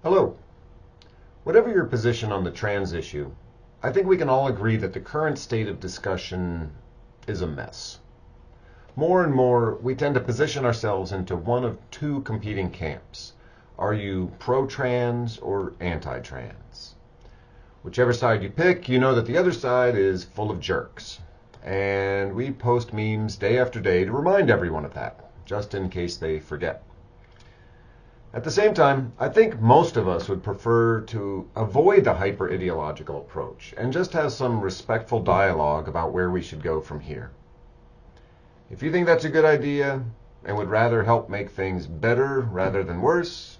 Hello. Whatever your position on the trans issue, I think we can all agree that the current state of discussion is a mess. More and more, we tend to position ourselves into one of two competing camps. Are you pro-trans or anti-trans? Whichever side you pick, you know that the other side is full of jerks. And we post memes day after day to remind everyone of that, just in case they forget. At the same time, I think most of us would prefer to avoid the hyper-ideological approach and just have some respectful dialogue about where we should go from here. If you think that's a good idea and would rather help make things better rather than worse,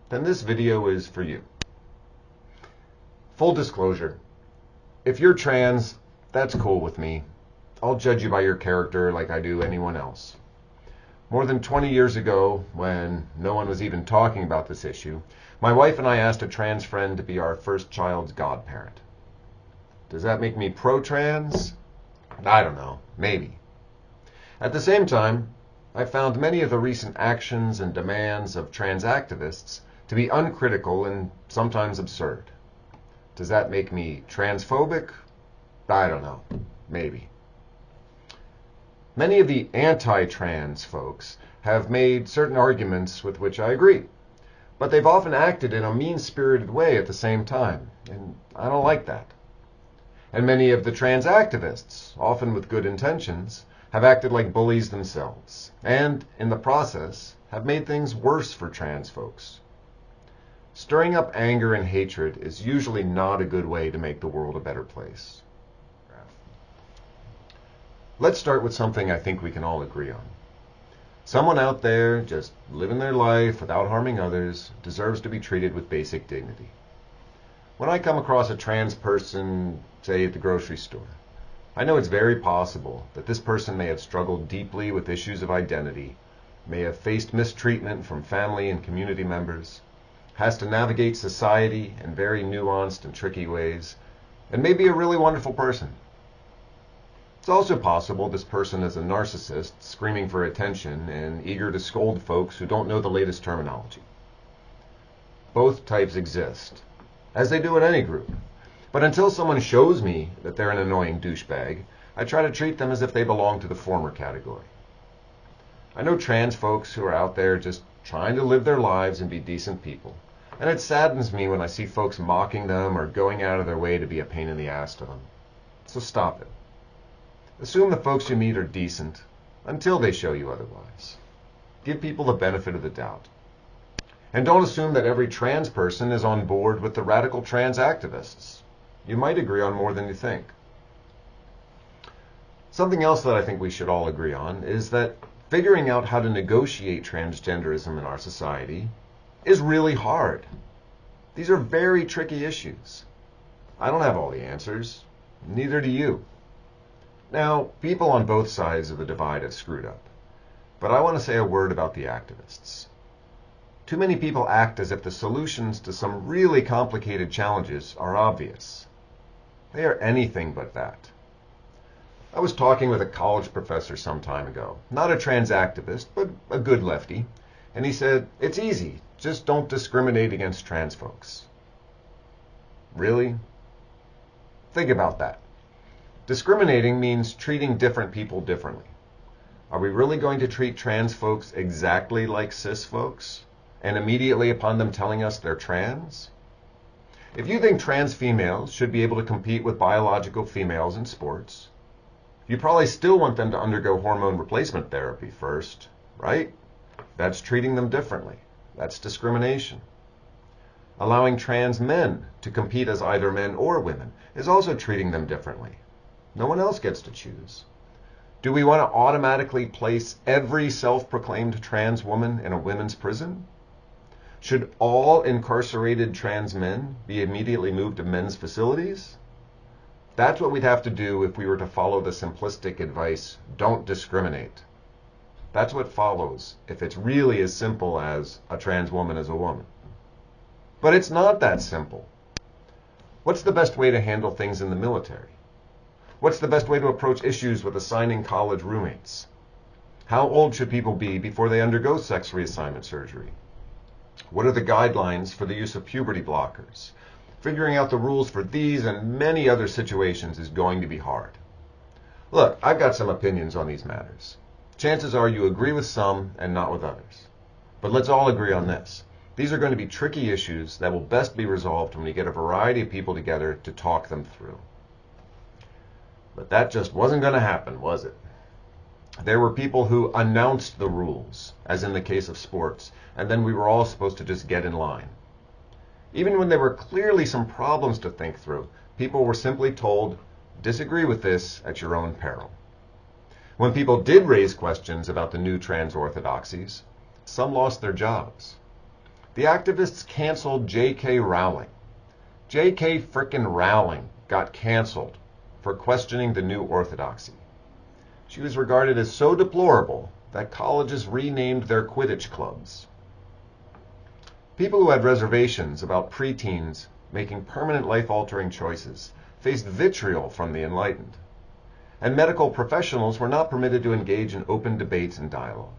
then this video is for you. Full disclosure, if you're trans, that's cool with me. I'll judge you by your character like I do anyone else. More than 20 years ago, when no one was even talking about this issue, my wife and I asked a trans friend to be our first child's godparent. Does that make me pro-trans? I don't know, maybe. At the same time, I found many of the recent actions and demands of trans activists to be uncritical and sometimes absurd. Does that make me transphobic? I don't know, maybe. Many of the anti-trans folks have made certain arguments with which I agree, but they've often acted in a mean-spirited way at the same time, and I don't like that. And many of the trans activists, often with good intentions, have acted like bullies themselves, and, in the process, have made things worse for trans folks. Stirring up anger and hatred is usually not a good way to make the world a better place. Let's start with something I think we can all agree on. Someone out there just living their life without harming others deserves to be treated with basic dignity. When I come across a trans person, say at the grocery store, I know it's very possible that this person may have struggled deeply with issues of identity, may have faced mistreatment from family and community members, has to navigate society in very nuanced and tricky ways, and may be a really wonderful person. It's also possible this person is a narcissist screaming for attention and eager to scold folks who don't know the latest terminology. Both types exist, as they do in any group. But until someone shows me that they're an annoying douchebag, I try to treat them as if they belong to the former category. I know trans folks who are out there just trying to live their lives and be decent people, and it saddens me when I see folks mocking them or going out of their way to be a pain in the ass to them. So stop it. Assume the folks you meet are decent until they show you otherwise. Give people the benefit of the doubt. And don't assume that every trans person is on board with the radical trans activists. You might agree on more than you think. Something else that I think we should all agree on is that figuring out how to negotiate transgenderism in our society is really hard. These are very tricky issues. I don't have all the answers. Neither do you. Now, people on both sides of the divide have screwed up, but I want to say a word about the activists. Too many people act as if the solutions to some really complicated challenges are obvious. They are anything but that. I was talking with a college professor some time ago, not a trans activist, but a good lefty, and he said, "It's easy, just don't discriminate against trans folks." Really? Think about that. Discriminating means treating different people differently. Are we really going to treat trans folks exactly like cis folks, and immediately upon them telling us they're trans? If you think trans females should be able to compete with biological females in sports, you probably still want them to undergo hormone replacement therapy first, right? That's treating them differently. That's discrimination. Allowing trans men to compete as either men or women is also treating them differently. No one else gets to choose. Do we want to automatically place every self-proclaimed trans woman in a women's prison? Should all incarcerated trans men be immediately moved to men's facilities? That's what we'd have to do if we were to follow the simplistic advice, don't discriminate. That's what follows if it's really as simple as a trans woman is a woman. But it's not that simple. What's the best way to handle things in the military? What's the best way to approach issues with assigning college roommates? How old should people be before they undergo sex reassignment surgery? What are the guidelines for the use of puberty blockers? Figuring out the rules for these and many other situations is going to be hard. Look, I've got some opinions on these matters. Chances are you agree with some and not with others. But let's all agree on this. These are going to be tricky issues that will best be resolved when we get a variety of people together to talk them through. But that just wasn't going to happen, was it? There were people who announced the rules, as in the case of sports, and then we were all supposed to just get in line. Even when there were clearly some problems to think through, people were simply told, disagree with this at your own peril. When people did raise questions about the new trans orthodoxies, some lost their jobs. The activists canceled J.K. Rowling. J.K. frickin' Rowling got canceled for questioning the new orthodoxy. She was regarded as so deplorable that colleges renamed their Quidditch clubs. People who had reservations about preteens making permanent life-altering choices faced vitriol from the enlightened. And medical professionals were not permitted to engage in open debates and dialogue.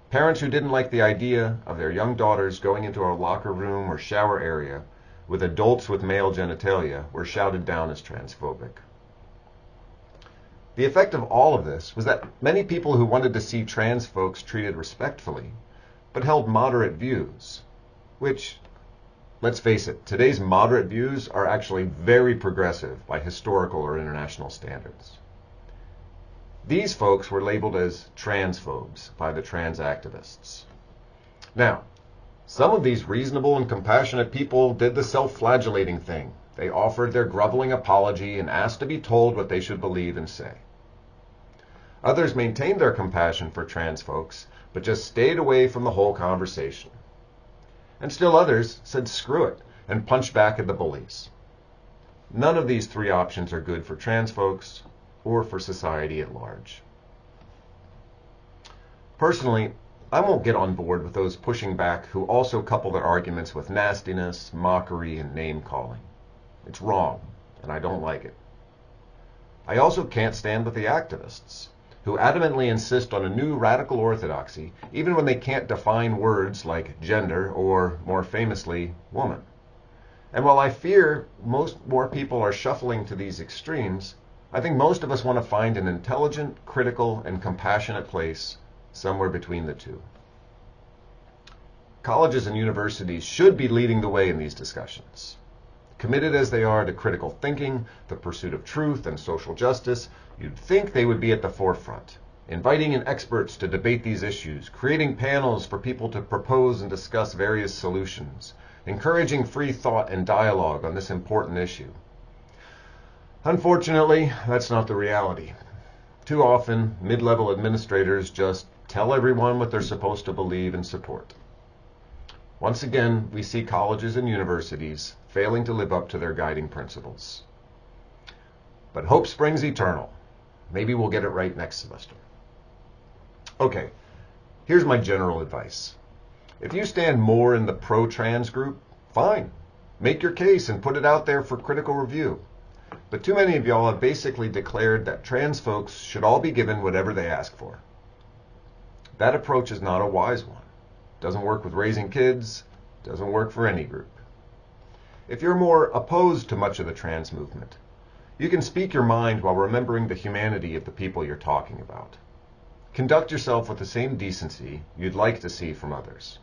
Parents who didn't like the idea of their young daughters going into a locker room or shower area with adults with male genitalia were shouted down as transphobic. The effect of all of this was that many people who wanted to see trans folks treated respectfully, but held moderate views, which, let's face it, today's moderate views are actually very progressive by historical or international standards. These folks were labeled as transphobes by the trans activists. Now, some of these reasonable and compassionate people did the self-flagellating thing. They offered their groveling apology and asked to be told what they should believe and say. Others maintained their compassion for trans folks, but just stayed away from the whole conversation. And still others said screw it and punched back at the bullies. None of these three options are good for trans folks or for society at large. Personally, I won't get on board with those pushing back who also couple their arguments with nastiness, mockery, and name-calling. It's wrong, and I don't like it. I also can't stand with the activists, who adamantly insist on a new radical orthodoxy, even when they can't define words like gender or, more famously, woman. And while I fear more people are shuffling to these extremes, I think most of us want to find an intelligent, critical, and compassionate place somewhere between the two. Colleges and universities should be leading the way in these discussions. Committed as they are to critical thinking, the pursuit of truth, and social justice, you'd think they would be at the forefront, inviting in experts to debate these issues, creating panels for people to propose and discuss various solutions, encouraging free thought and dialogue on this important issue. Unfortunately, that's not the reality. Too often, mid-level administrators just tell everyone what they're supposed to believe and support. Once again, we see colleges and universities failing to live up to their guiding principles. But hope springs eternal. Maybe we'll get it right next semester. Okay, here's my general advice. If you stand more in the pro-trans group, fine. Make your case and put it out there for critical review. But too many of y'all have basically declared that trans folks should all be given whatever they ask for. That approach is not a wise one. Doesn't work with raising kids, doesn't work for any group. If you're more opposed to much of the trans movement, you can speak your mind while remembering the humanity of the people you're talking about. Conduct yourself with the same decency you'd like to see from others.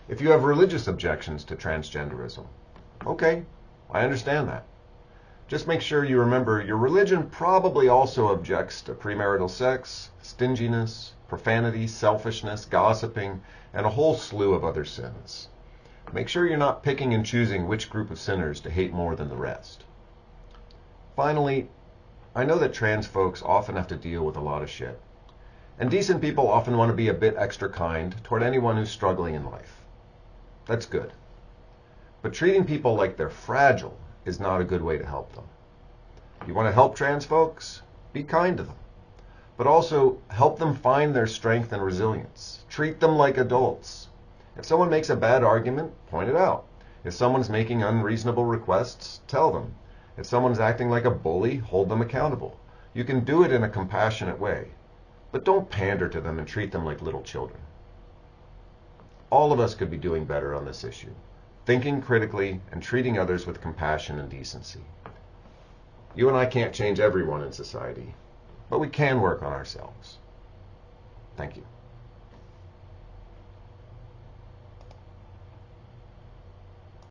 If you have religious objections to transgenderism, okay, I understand that. Just make sure you remember your religion probably also objects to premarital sex, stinginess, profanity, selfishness, gossiping, and a whole slew of other sins. Make sure you're not picking and choosing which group of sinners to hate more than the rest. Finally, I know that trans folks often have to deal with a lot of shit. And decent people often want to be a bit extra kind toward anyone who's struggling in life. That's good. But treating people like they're fragile is not a good way to help them. You want to help trans folks? Be kind to them. But also help them find their strength and resilience. Treat them like adults. If someone makes a bad argument, point it out. If someone's making unreasonable requests, tell them. If someone's acting like a bully, hold them accountable. You can do it in a compassionate way. But don't pander to them and treat them like little children. all of us could be doing better on this issue, thinking critically and treating others with compassion and decency. You and I can't change everyone in society, but we can work on ourselves. Thank you.